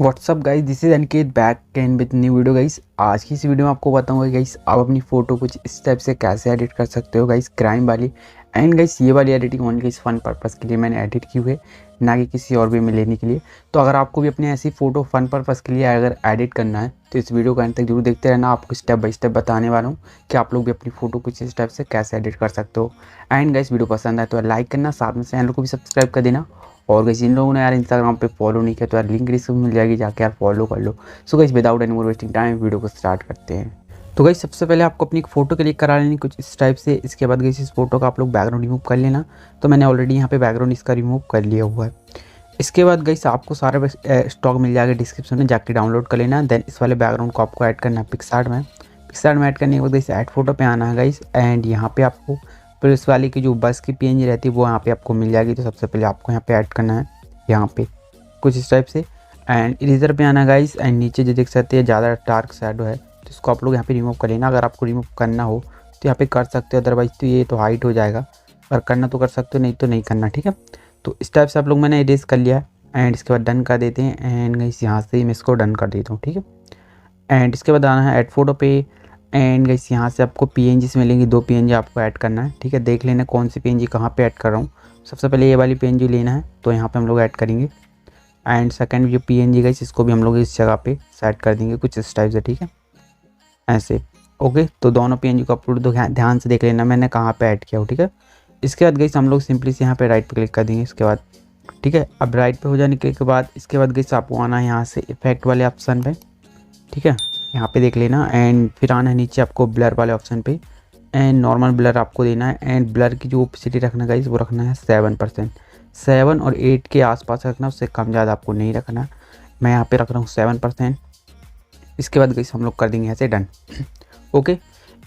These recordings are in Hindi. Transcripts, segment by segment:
WhatsApp guys, this is Aniket back and with new video guys. आज की इस वीडियो में आपको बताऊंगा गाइस आप अपनी फ़ोटो कुछ इस टाइप से कैसे एडिट कर सकते हो गाइस, क्राइम वाली। एंड गाइस ये वाली editing only guys fun purpose के लिए मैंने एडिट की हुई है, ना कि किसी और वे में लेने के लिए। तो अगर आपको भी अपनी ऐसी फ़ोटो फन पर्पस के लिए अगर एडिट करना है तो इस वीडियो को अंत तक जरूर देखते रहना। आपको स्टेप बाय स्टेप बताने वाला हूँ कि आप लोग भी अपनी फ़ोटो कुछ इस टाइप से कैसे एडिट कर सकते हो। एंड गाइस वीडियो पसंद आए तो लाइक करना, साथ में चैनल को भी सब्सक्राइब कर देना। और गाइस जिन लोगों ने यार इंस्टाग्राम पे फॉलो नहीं किया तो यार लिंक डिस्क्रिप्शन में मिल जाएगी, जाके यार फॉलो कर लो। So guys without any more wasting time video को स्टार्ट करते हैं। तो गाइस सबसे पहले आपको अपनी फ़ोटो क्लिक करा लेनी कुछ इस टाइप से। इसके बाद गाइस इस फोटो का आप लोग बैकग्राउंड रिमूव कर लेना। तो मैंने ऑलरेडी यहाँ पे बैकग्राउंड इसका रिमूव कर लिया हुआ है। इसके बाद गाइस आपको सारा स्टॉक मिल जाएगा डिस्क्रिप्शन में, जाके डाउनलोड कर लेना। देन इस वाले बैकग्राउंड को आपको ऐड करना है पिक्सआर्ट में। पिक्सआर्ट में ऐड करने के बाद गाइस ऐड फोटो पे आना है गाइस। एंड यहाँ पे आपको पुलिस वाले की जो बस की पीएनजी रहती है वो यहाँ पे आपको मिल जाएगी। तो सबसे पहले आपको यहाँ पे ऐड करना है यहाँ पे कुछ इस टाइप से। एंड इरेजर पे आना गाइस। एंड नीचे जो देख सकते हैं ज़्यादा डार्क शैडो है तो इसको आप लोग यहाँ पे रिमूव कर लेना। अगर आपको रिमूव करना हो तो यहाँ पे कर सकते हो, अदरवाइज तो ये तो हाइट हो जाएगा। अगर करना तो कर सकते हो, नहीं तो नहीं करना, ठीक है। तो इस टाइप से आप लोग मैंने इरेज कर लिया है। एंड इसके बाद डन कर देते हैं। एंड गाइस यहाँ से मैं इसको डन कर देता हूँ, ठीक है। एंड इसके बाद आना है ऐड फोटो पे। एंड गाइस यहाँ से आपको पीएनजी मिलेंगी, 2 पीएनजी आपको ऐड करना है, ठीक है। देख लेना कौन सी पीएनजी कहाँ पे ऐड कर रहा हूँ। सबसे पहले ये वाली पीएनजी लेना है तो यहाँ पे हम लोग ऐड करेंगे। एंड सेकंड जो पीएनजी गाइस इसको भी हम लोग इस जगह पे सेट कर देंगे कुछ इस टाइप से, ठीक है, ऐसे। ओके, तो दोनों पीएनजी को अपलोड तो ध्यान से देख लेना मैंने कहाँ पे ऐड किया हो, ठीक है। इसके बाद गाइस हम लोग सिंपली से यहाँ पे राइट पे क्लिक कर देंगे इसके बाद, ठीक है। अब राइट पे हो जाने के बाद इसके बाद गाइस आपको आना है यहाँ से इफेक्ट वाले ऑप्शन पे, ठीक है, यहाँ पे देख लेना। एंड फिर आना है नीचे आपको ब्लर वाले ऑप्शन पे। एंड नॉर्मल ब्लर आपको देना है। एंड ब्लर की जो ओपेसिटी रखना गाइस वो रखना है 7%। 7 और 8 के आसपास रखना, उससे कम ज़्यादा आपको नहीं रखना। मैं यहाँ पे रख रहा हूँ 7%। इसके बाद गाइस हम लोग कर देंगे ऐसे डन। ओके,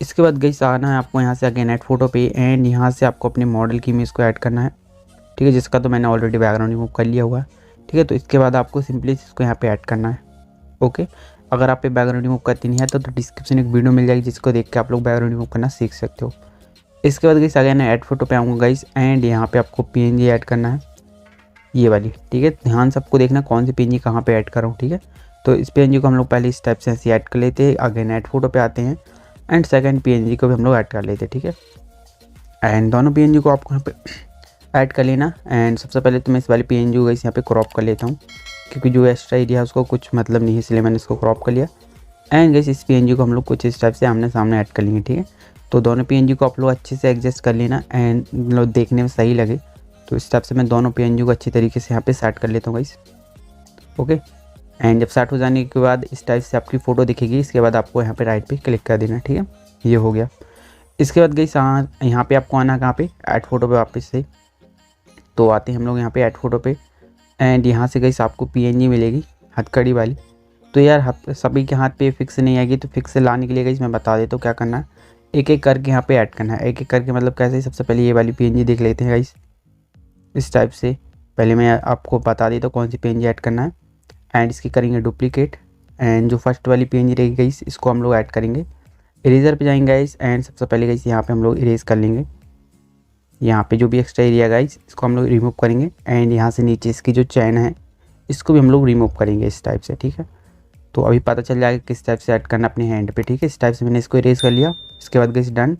इसके बाद गाइस आना है आपको यहाँ से अगेन ऐड फोटो पे। एंड यहाँ से आपको अपने मॉडल की इमेज को ऐड करना है, ठीक है, जिसका तो मैंने ऑलरेडी बैकग्राउंड रिमूव कर लिया हुआ है, ठीक है। तो इसके बाद आपको सिंपली इसको यहाँ पे ऐड करना है। ओके, अगर आप पे बैकग्राउंड रिमूव करती नहीं है तो डिस्क्रिप्शन एक वीडियो मिल जाएगी जिसको देख के आप लोग बैकग्राउंड रिमूव करना सीख सकते हो। इसके बाद गाइस अगेन ऐड फोटो पे आऊँगा गाइस। एंड यहाँ पे आपको पीएनजी ऐड करना है, ये वाली, ठीक है। ध्यान से आपको देखना कौन सी पीएनजी कहाँ पे ऐड कर रहा हूँ, ठीक है। तो इस पीएनजी को हम लोग पहले इस टाइप से ऐसे ऐड कर लेते हैं। अगेन ऐड फोटो पे आते हैं। एंड सेकंड पीएनजी को भी हम लोग ऐड कर लेते हैं, ठीक है। एंड दोनों पीएनजी को आपको यहाँ पे ऐड कर लेना। एंड सबसे पहले तो मैं इस वाली पीएनजी को गाइस यहाँ पे क्रॉप कर लेता हूँ, क्योंकि जो एक्स्ट्रा एरिया है उसको कुछ मतलब नहीं है, इसलिए मैंने इसको क्रॉप कर लिया। एंड गाइस इस पीएनजी को हम लोग कुछ इस टाइप से आमने सामने ऐड कर लेंगे, ठीक है। तो दोनों पीएनजी को आप लोग अच्छे से एडजस्ट कर लेना। एंड मतलब देखने में सही लगे तो इस टाइप से मैं दोनों पीएनजी को अच्छी तरीके से यहाँ पे सेट कर लेता हूँ गाइस। ओके, एंड जब सेट हो जाने के बाद इस टाइप से आपकी फ़ोटो दिखेगी। इसके बाद आपको यहाँ पे राइट पे क्लिक कर देना, ठीक है, ये हो गया। इसके बाद गाइस यहाँ पे आपको आना कहाँ पे, ऐड फोटो पे वापस से। तो आते हैं हम लोग यहाँ पे ऐड फोटो पे। एंड यहाँ से गाइस आपको पीएनजी मिलेगी हथकड़ी वाली। तो यार सभी के हाथ पे फिक्स नहीं आएगी, तो फिक्स लाने के लिए गाइस मैं बता देता हूँ क्या करना है। एक एक करके यहाँ पे ऐड करना है, एक एक करके मतलब कैसे। सबसे पहले ये वाली पीएनजी देख लेते हैं गाइस इस टाइप से। पहले मैं आपको बता देता हूँ कौन सी पीएनजी ऐड करना है। एंड इसकी करेंगे डुप्लीकेट। एंड जो फर्स्ट वाली पीएनजी रहेगी गाइस इसको हम लोग ऐड करेंगे। इरेजर पे जाएंगे गाइस। एंड सबसे पहले गाइस यहाँ पे हम लोग इरेज कर लेंगे। यहाँ पे जो भी एक्स्ट्रा एरिया गाइस इसको हम लोग रिमूव करेंगे। एंड यहाँ से नीचे इसकी जो चैन है इसको भी हम लोग रिमूव करेंगे इस टाइप से, ठीक है। तो अभी पता चल जाएगा किस टाइप से ऐड करना अपने हैंड पे, ठीक है। इस टाइप से मैंने इसको इरेज कर लिया। इसके बाद गाइस डन।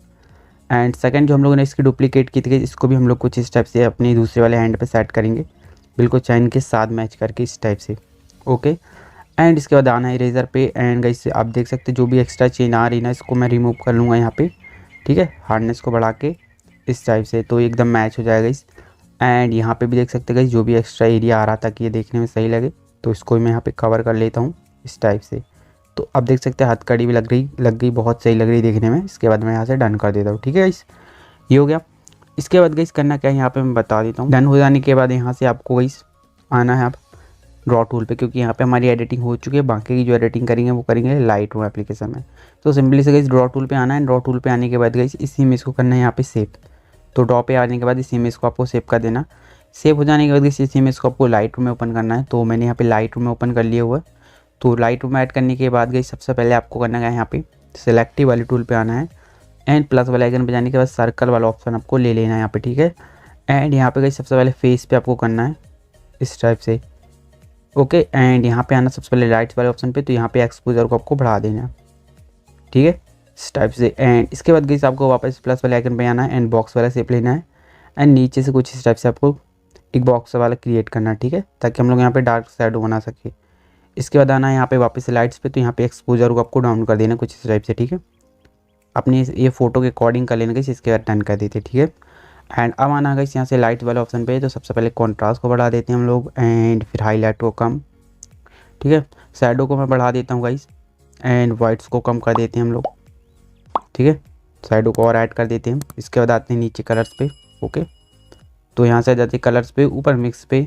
एंड सेकंड जो हम लोगों ने इसकी डुप्लीकेट की थी इसको भी हम लोग कुछ इस टाइप से अपनी दूसरे वाले हैंड पे सेट करेंगे, बिल्कुल चैन के साथ मैच करके इस टाइप से। ओके, एंड इसके बाद आना है इरेजर पे। एंड गाइस आप देख सकते हैं जो भी एक्स्ट्रा चेन आ रही ना इसको मैं रिमूव कर लूँगा यहाँ पे, ठीक है, हार्डनेस को बढ़ा के इस टाइप से, तो एकदम मैच हो जाएगा इस। एंड यहाँ पे भी देख सकते हैं गाइस जो भी एक्स्ट्रा एरिया आ रहा था कि ये देखने में सही लगे तो इसको मैं यहाँ पे कवर कर लेता हूँ इस टाइप से। तो अब देख सकते हैं हथकड़ी भी लग गई, बहुत सही लग रही देखने में। इसके बाद मैं यहाँ से डन कर देता हूँ, ठीक है गाइस, ये हो गया। इसके बाद गाइस करना क्या है यहाँ पे मैं बता देता हूँ। डन हो जाने के बाद यहाँ से आपको गाइस आना है आप ड्रॉ टूल पे, क्योंकि यहाँ पे हमारी एडिटिंग हो चुकी है। बाकी की जो एडिटिंग करेंगे वो करेंगे लाइट रूम एप्लीकेशन में। तो सिंपली से गाइस ड्रॉ टूल पे आना है। ड्रॉ टूल पे आने के बाद गाइस इस इमेज को करना है यहाँ पे सेव। तो ड्रॉ पे आने के बाद इस इमेज को आपको सेव कर देना। सेव हो जाने के बाद इस इमेज को आपको लाइट रूम में ओपन करना है। तो मैंने यहाँ पे लाइट रूम में ओपन कर लिया हुआ है। तो लाइट रूम में ऐड करने के बाद गाइस सबसे पहले आपको करना है यहाँ पे सेलेक्टिव वाली टूल पे आना है। एंड प्लस वाले आइकन पे जाने के बाद सर्कल वाला ऑप्शन आपको ले लेना है यहाँ पे, ठीक है। एंड यहाँ पे गाइस सबसे पहले फेस पे आपको करना है इस टाइप से, ओके, एंड यहाँ पे आना सबसे पहले लाइट्स वाले ऑप्शन पे, तो यहाँ पे एक्सपोजर को आपको बढ़ा देना है, ठीक है, इस टाइप से। एंड इसके बाद गाइस आपको वापस प्लस वाले आइकन पे आना है एंड बॉक्स वाला शेप लेना है एंड नीचे से कुछ इस टाइप से आपको एक बॉक्स वाला क्रिएट करना है, ठीक है, ताकि हम लोग यहाँ पे डार्क शैडो बना सके। इसके बाद आना है यहाँ पे वापस से लाइट्स पे, तो यहाँ पे एक्सपोजर को आपको डाउन कर देना है कुछ इस टाइप से, ठीक है, अपने ये फोटो के अकॉर्डिंग कर लेना गाइस। इसके बाद डन कर देते, ठीक है। एंड अब आना गाइस यहाँ से लाइट वाले ऑप्शन पे, तो सबसे पहले कॉन्ट्रास्ट को बढ़ा देते हैं हम लोग एंड फिर हाईलाइट को कम, ठीक है, शैडो को मैं बढ़ा देता हूँ गाइस एंड वाइट्स को कम कर देते हैं हम लोग, ठीक है, शैडो को और ऐड कर देते हैं। इसके बाद आते हैं नीचे कलर्स पे, ओके, तो यहाँ से आ जाते हैं कलर्स पे, ऊपर मिक्स पे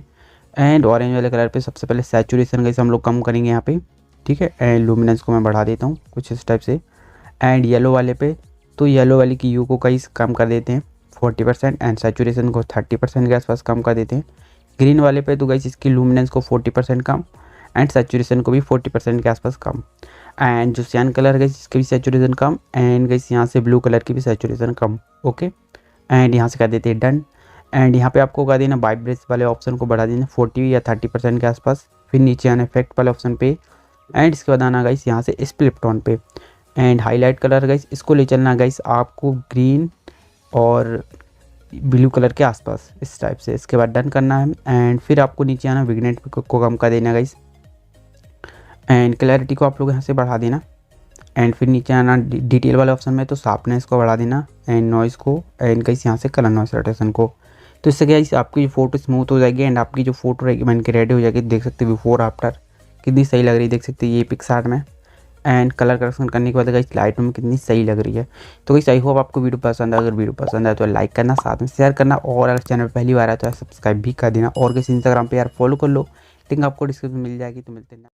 एंड ऑरेंज वाले कलर पे सबसे पहले सैचुरेशन गाइस हम लोग कम करेंगे यहाँ पे, ठीक है, एंड लुमिनेंस को मैं बढ़ा देता हूँ कुछ इस टाइप से। एंड येलो वाले पे, तो येलो वाले की यू को कई कम कर देते हैं 40% एंड सैचुरेशन को 30% के आसपास कम कर देते हैं। ग्रीन वाले पे तो गाइस इसकी लुमिनेंस को 40% कम एंड सैचुरेशन को भी 40% के आसपास कम। एंड जो सियान कलर है इसकी भी सैचुरेशन कम एंड गाइस यहाँ से ब्लू कलर की भी सैचुरेशन कम, ओके, एंड यहाँ से कर देते हैं डन। एंड यहाँ पे आपको कर देना वाइब्रेंस वाले ऑप्शन को बढ़ा देना 40 या 30% के आसपास, फिर नीचे आना इफेक्ट वाले ऑप्शन पे एंड इसके बाद आना गाइस यहाँ से स्प्लिट टोन पे एंड हाईलाइट कलर गाइस इसको ले चलना गाइस आपको ग्रीन और ब्लू कलर के आसपास इस टाइप से। इसके बाद डन करना है एंड फिर आपको नीचे आना विग्नेट को कम कर देना गाइस एंड क्लैरिटी को आप लोग यहाँ से बढ़ा देना एंड फिर नीचे आना डिटेल वाले ऑप्शन में, तो शार्पनेस को बढ़ा देना एंड नॉइज़ को एंड गाइस यहाँ से कलर नॉइस रोटेशन को। तो इससे गाइस आपकी जो फोटो स्मूथ हो जाएगी एंड आपकी जो फोटो रहेगी बन के रेडी हो जाएगी। देख सकते हो बिफोर आफ्टर कितनी सही लग रही है, देख सकते हैं ये पिक्सार्ट में एंड कलर करेक्शन करने के बाद गाइस लाइट में कितनी सही लग रही है। तो गाइस आई होप आपको वीडियो पसंद है, अगर वीडियो पसंद है तो लाइक करना, साथ में शेयर करना और अगर चैनल पहली बार आया तो सब्सक्राइब भी कर देना और गाइस इंस्टाग्राम पे यार फॉलो कर लो, लिंक आपको डिस्क्रिप्शन में मिल जाएगी। तो मिलते हैं।